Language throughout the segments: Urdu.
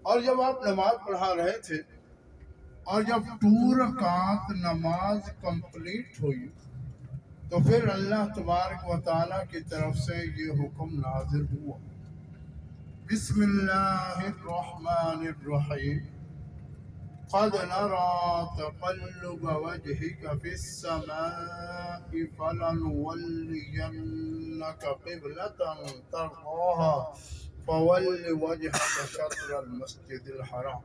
اور جب آپ نماز پڑھا رہے تھے اور جب 2 رکعت نماز کمپلیٹ ہوئی تو پھر اللہ تبارک و تعالیٰ کی طرف سے یہ حکم نازل ہوا، بسم اللہ الرحمن الرحیم، قد نرى تقلب وجهك في السماء فلنولينك قبلة ترضاها فول وجهك شطر المسجد الحرام۔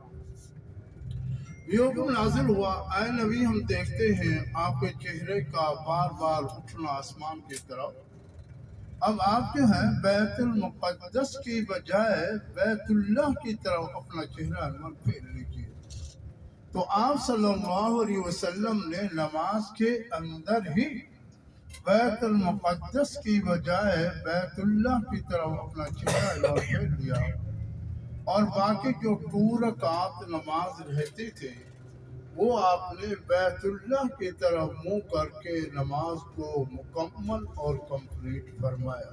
یہ حکم نازل ہوا، اے نبی ہم دیکھتے ہیں آپ کے چہرے کا بار بار اٹھنا آسمان کی طرف، اب آپ جو ہے بیت المقدس کی بجائے بیت اللہ کی طرف اپنا چہرہ انور پھیر لیجیے۔ تو آپ صلی اللہ علیہ وسلم نے نماز کے اندر ہی بیت المقدس کی بجائے بیت اللہ کی طرف اپنا چہرہ انور پھیر لیا، اور باقی جو 2 رکعت نماز رہتی تھی وہ آپ نے بیت اللہ کی طرف منہ کر کے نماز کو مکمل اور کمپلیٹ فرمایا،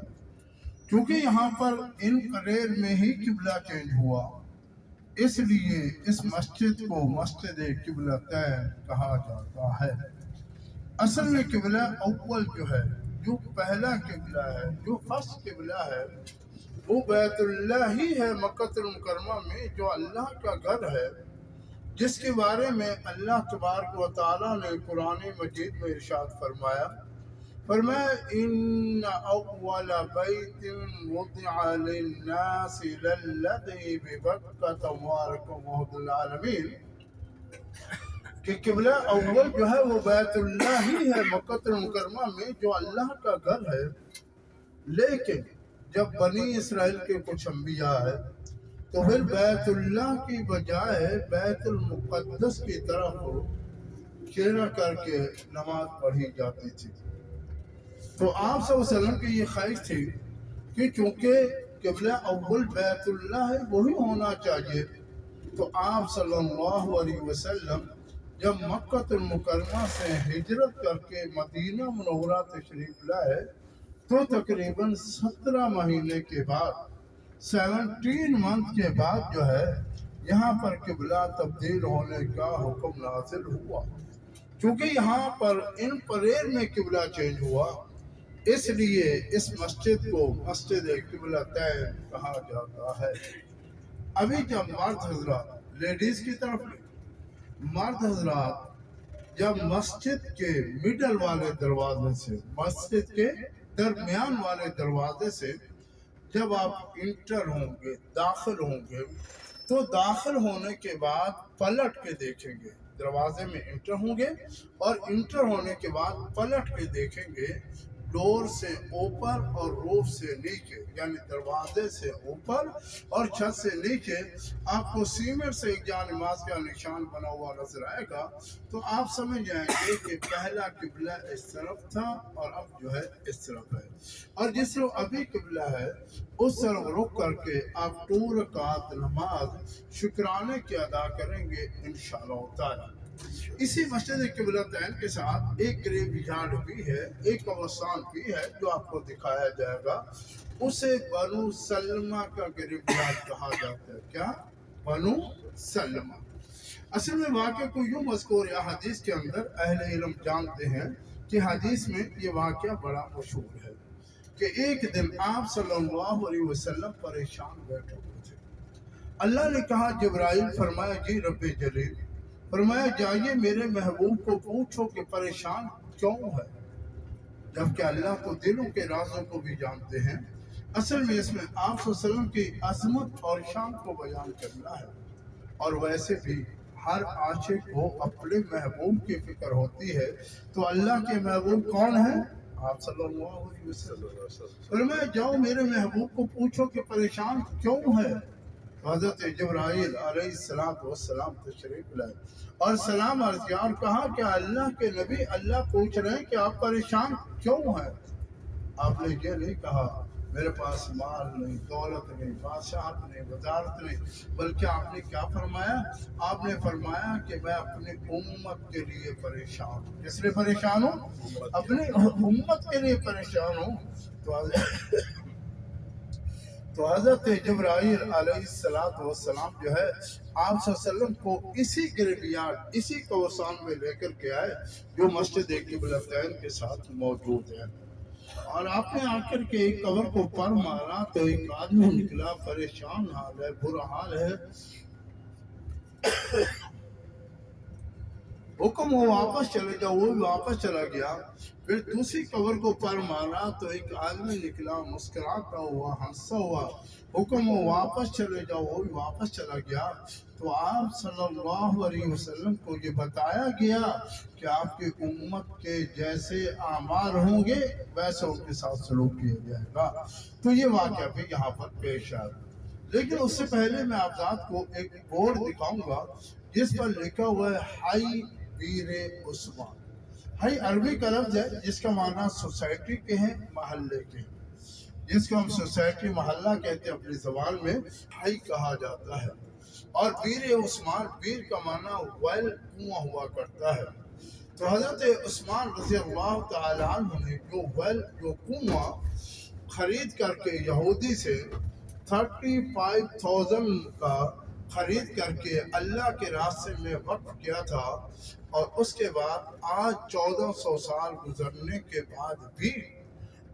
کیونکہ یہاں پر ان پریئر میں ہی قبلہ چینج ہوا، اس لیے اس مسجد کو مسجد قبلتین کہا جاتا ہے۔ اصل میں قبلہ اول جو ہے، جو پہلا قبلہ ہے، جو فرسٹ قبلہ ہے، وہ بیت اللہ ہی ہے مکہ المکرمہ میں، جو اللہ کا گھر ہے، جس کے بارے میں اللہ تبارک و تعالیٰ نے قرآن مجید میں ارشاد فرمایا ان اول بیت وضع للناس للذی ببکۃ مبارک وہدی للعالمین، کہ قبلہ اول جو ہے وہ بیت اللہ ہی ہے مکہ المکرمہ میں، جو اللہ کا گھر ہے۔ لیکن جب بنی اسرائیل کے کچھ انبیاء ہے تو پھر بیت اللہ کی بجائے بیت المقدس کی طرف چہرہ کر کے نماز پڑھی جاتی تھی۔ تو آپ صلی اللہ علیہ وسلم کی یہ خواہش تھی کہ چونکہ قبلہ اول بیت اللہ ہے وہی ہونا چاہیے، تو آپ صلی اللہ علیہ وسلم جب مکہ المکرمہ سے ہجرت کر کے مدینہ منورہ تشریف لائے تو تقریباً 17 مہینے کے بعد 17 منتھ کے بعد جو ہے یہاں پر قبلہ تبدیل ہونے کا حکم نازل ہوا، چونکہ یہاں پر ان پریئر میں قبلہ چینج ہوا، اس لیے اس مسجد کو مسجد قبلتین کہا جاتا ہے۔ ابھی جب مرد حضرات لیڈیز کی طرف مرد حضرات جب مسجد کے مڈل والے دروازے سے، مسجد کے درمیان والے دروازے سے جب آپ انٹر ہوں گے، داخل ہوں گے، تو داخل ہونے کے بعد پلٹ کے دیکھیں گے، دروازے میں انٹر ہوں گے اور انٹر ہونے کے بعد پلٹ کے دیکھیں گے، ڈور سے اوپر اور روف سے نیچے، یعنی دروازے سے اوپر اور چھت سے نیچے آپ کو سیمنٹ سے ایک جا نماز کا نشان بنا ہوا نظر آئے گا، تو آپ سمجھ جائیں گے کہ پہلا قبلہ اس طرف تھا اور اب جو ہے اس طرف ہے، اور جس طرف ابھی قبلہ ہے اس طرف رخ کر کے آپ 2 رکعت نماز شکرانے کی ادا کریں گے انشاءاللہ تعالی۔ اسی مسجد قبلتین کے ساتھ ایک گریو یارڈ بھی ہے، ایک قبرستان بھی ہے جو آپ کو دکھایا جائے گا، اسے بنو سلمہ کا گریو یارڈ کہا جاتا ہے۔ کیا؟ بنو سلمہ۔ اصل میں واقعہ کو یوں مذکور ہے حدیث کے اندر، اہل علم جانتے ہیں کہ حدیث میں یہ واقعہ بڑا مشہور ہے کہ ایک دن آپ صلی اللہ علیہ وسلم پریشان بیٹھے ہوئے تھے، اللہ نے کہا جبرائیل، فرمایا جی رب جلیل، فرمایا جائیے میرے محبوب کو پوچھو کہ پریشان کیوں ہے، جبکہ اللہ تو دلوں کے رازوں کو بھی جانتے ہیں۔ اصل میں اس میں آپ صلی اللہ علیہ وسلم کی عظمت اور شان کو بیان کرنا ہے، اور ویسے بھی ہر عاشق کو اپنے محبوب کی فکر ہوتی ہے، تو اللہ کے محبوب کون ہیں؟ آپ صلی اللہ علیہ وسلم۔ فرمایا جاؤ میرے محبوب کو پوچھو کہ پریشان کیوں ہے۔ حضرت جبرائیل علیہ السلام تشریف لائے اور سلام عرض کیا اور کہا کہ اللہ کے نبی، اللہ پوچھ رہے ہیں کہ آپ پریشان کیوں ہیں۔ آپ نے یہ نہیں کہا میرے پاس مال نہیں، دولت نہیں، بادشاہت نہیں، وزارت نہیں، بلکہ آپ نے کیا فرمایا؟ آپ نے فرمایا کہ میں اپنی امت کے لیے پریشان ہوں۔ کس لیے پریشان ہوں؟ اپنی امت کے لیے پریشان ہوں۔ تو تو حضرت جبرائیل علیہ السلام جو ہے آپ صلی اللہ علیہ وسلم کو اسی گریویارڈ اسی قبرستان میں لے کر کے آئے جو مسجد قبلتین کے ساتھ موجود ہے، اور آپ نے آ کر کے ایک قبر کو پر مارا تو ایک آدمی نکلا، پریشان حال ہے، برا حال ہے، حکم ہو واپس چلے جاؤ، وہ بھی واپس چلا گیا۔ پھر دوسری قبر کو پر مارا تو ایک آدمی نکلا، مسکراتا ہوا، ہنستا ہوا، حکم ہو واپس چلے جاؤ، وہ بھی واپس چلا گیا۔ تو آپ صلی اللہ علیہ وسلم کو یہ بتایا گیا کہ آپ کی امت کے جیسے اعمال ہوں گے ویسے ان کے ساتھ سلوک کیا جائے گا۔ تو یہ واقعہ بھی یہاں پر پیش آیا، لیکن اس سے پہلے میں آپ ذات کو ایک بورڈ دکھاؤں گا جس پر لکھا ہوا ہے ہائی ویر عثمان۔ ہائی عربی کا لفظ ہے جس کا معنی سوسائٹی کے ہیں، محلے کے ہیں، جس کو ہم سوسائٹی محلہ کہتے ہیں اپنی زبان میں ہائی کہا جاتا ہے۔ اور ویر عثمان، ویر کا معنی ویل کنواں ہوا کرتا ہے۔ تو حضرت عثمان رضی اللہ تعالی عنہ نے جو ویل جو کنواں خرید کر کے یہودی سے 35,000 کا خرید کر کے اللہ کے راستے میں وقف کیا تھا، اور اس کے بعد آج 1400 سال گزرنے کے بعد بھی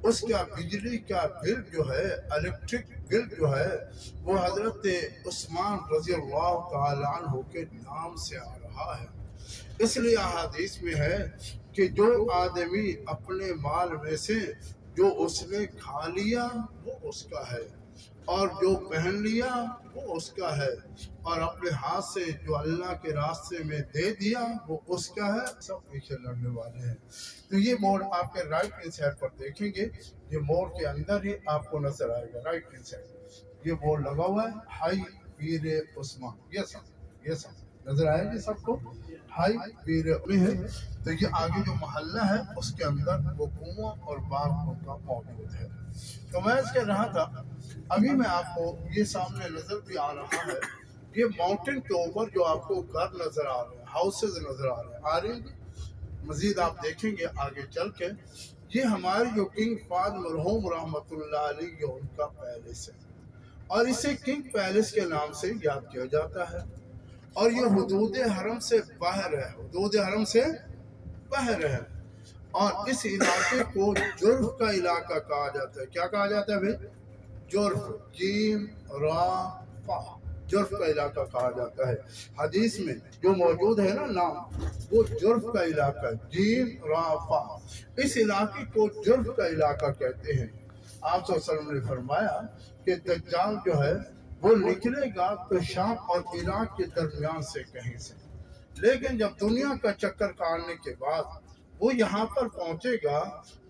اس کا بجلی کا بل جو ہے، الیکٹرک بل جو ہے، وہ حضرت عثمان رضی اللہ تعالی عنہ کے نام سے آ رہا ہے۔ اس لیے احادیث میں ہے کہ جو آدمی اپنے مال میں سے جو اس نے کھا لیا وہ اس کا ہے، اور جو پہن لیا وہ اس کا ہے، اور اپنے ہاتھ سے جو اللہ کے راستے میں دے دیا وہ اس کا ہے، سب پیچھے لڑنے والے ہیں۔ تو یہ بورڈ آپ کے رائٹ ہینڈ سائڈ پر دیکھیں گے، یہ بورڈ کے اندر ہی آپ کو نظر آئے گا، رائٹ ہینڈ سائڈ یہ بورڈ لگا ہوا ہے ہائی ویر عثمان، یہ سب نظر آئے گی سب کو، ہائی ویر ہے۔ تو یہ آگے جو محلہ ہے اس کے اندر وہ کنواں اور باغ ان کا موجود ہے۔ تو میں اس کہہ رہا تھا، ابھی میں آپ کو یہ سامنے نظر بھی آ رہا ہے، یہ ماؤنٹین کے اوپر جو آپ کو گھر نظر آ رہے ہیں، ہاؤسز نظر آ رہے ہیں، مزید آپ دیکھیں گے آگے چل کے، یہ ہماری جو کنگ فہد مرحوم رحمۃ اللہ علیہ یہ ان کا پیلس ہے، اور اسے کنگ پیلس کے نام سے یاد کیا جاتا ہے، اور یہ حدود حرم سے باہر ہے، حدود حرم سے باہر ہے، اور اس علاقے کو جرف کا علاقہ کہا جاتا ہے۔ کیا کہا جاتا ہے بھائی؟ جرف، جیم را فا، جرف کا علاقہ کہا جاتا ہے۔ حدیث میں جو موجود ہے نا نام، وہ جرف کا علاقہ ہے، جیم را فا، اس علاقے کو جرف کا علاقہ کہتے ہیں۔ آپ صلی اللہ علیہ وسلم نے فرمایا کہ دجال جو ہے وہ نکلے گا تو شام اور عراق کے درمیان سے کہیں سے، لیکن جب دنیا کا چکر کاٹنے کے بعد وہ یہاں پر پہنچے گا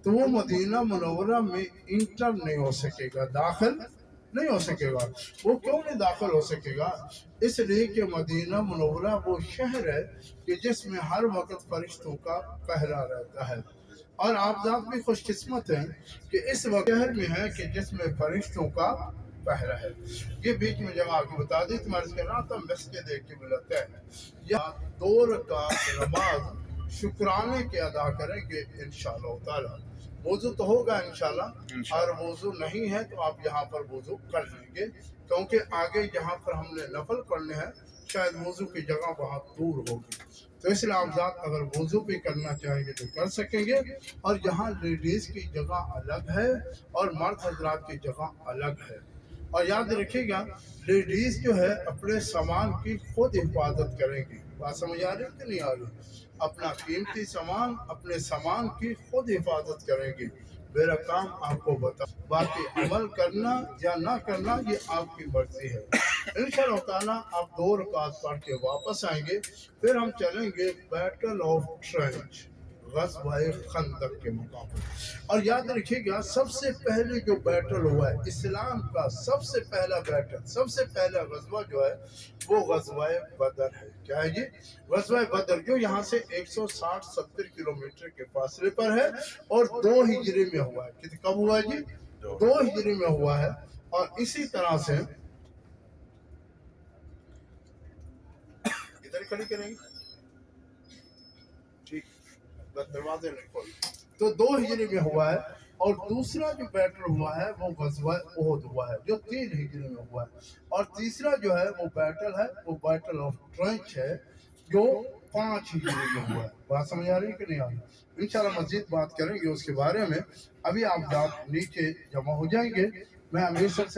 تو وہ مدینہ منورہ میں انٹر نہیں ہو سکے گا، داخل نہیں ہو سکے گا۔ وہ کیوں نہیں داخل ہو سکے گا؟ اس لیے کہ مدینہ منورہ وہ شہر ہے کہ جس میں ہر وقت فرشتوں کا پہرا رہتا ہے، اور آپ ذات بھی خوش قسمت ہیں کہ اس وقت شہر میں ہے کہ جس میں فرشتوں کا پہرا ہے۔ یہ بیچ میں جگہ آپ کو بتا دی، تمہارے سے کہہ رہا تھا مسجد قبلتین، یا 2 رکعت نماز شکرانے کے ادا کریں گے انشاءاللہ تعالی۔ وضو تو ہوگا انشاءاللہ، اور وضو نہیں ہے تو آپ یہاں پر وضو کر لیں گے، کیونکہ آگے جہاں پر ہم نے نفل پڑھنے ہیں شاید وضو کی جگہ بہت دور ہوگی، تو اس لیے آپ ذات اگر وضو بھی کرنا چاہیں گے تو کر سکیں گے، اور یہاں لیڈیز کی جگہ الگ ہے اور مرد حضرات کی جگہ الگ ہے۔ اور یاد رکھیے گا، لیڈیز جو ہے اپنے سامان کی خود حفاظت کریں گی، بات سمجھ آ رہی ہے کہ نہیں آ رہی؟ اپنا قیمتی سامان، اپنے سامان کی خود حفاظت کریں گی۔ میرا کام آپ کو بتا، باقی عمل کرنا یا نہ کرنا یہ آپ کی مرضی ہے۔ انشاءاللہ تعالیٰ آپ 2 رکعت پڑھ کے واپس آئیں گے، پھر ہم چلیں گے بیٹل آف ٹرینچ، غزوہ خندق کے مقام پر۔ اور یاد رکھیے گا، سب سے پہلے جو بیٹل ہوا ہے اسلام کا، سب سے پہلا بیٹل، سب سے پہلا غزوہ جو ہے وہ غزوہ بدر ہے۔ کیا ہے یہ؟ غزوہ بدر، جو یہاں سے 160-170 کلومیٹر کے فاصلے پر ہے، اور 2 ہجری میں ہوا ہے۔ کب ہوا ہے جی؟ 2 ہجری میں ہوا ہے۔ اور اسی طرح سے ادھر کھڑی کریں گے، ٹھیک، دروازے نہیں کھولے، تو 2 ہجری میں ہوا ہے۔ اور دوسرا جو بیٹل ہوا ہے وہ غزوہ احد ہوا ہے جو 3 ہجری میں ہوا ہے، اور تیسرا جو ہے وہ بیٹل ہے وہ بیٹل آف ٹرنچ ہے جو 5 ہجری میں ہوا ہے۔ بات سمجھ آ رہی ہے کہ نہیں آ رہی؟ انشاءاللہ مزید بات کریں گے اس کے بارے میں۔ ابھی آپ نیچے جمع ہو جائیں گے، میں امیر صاحب سے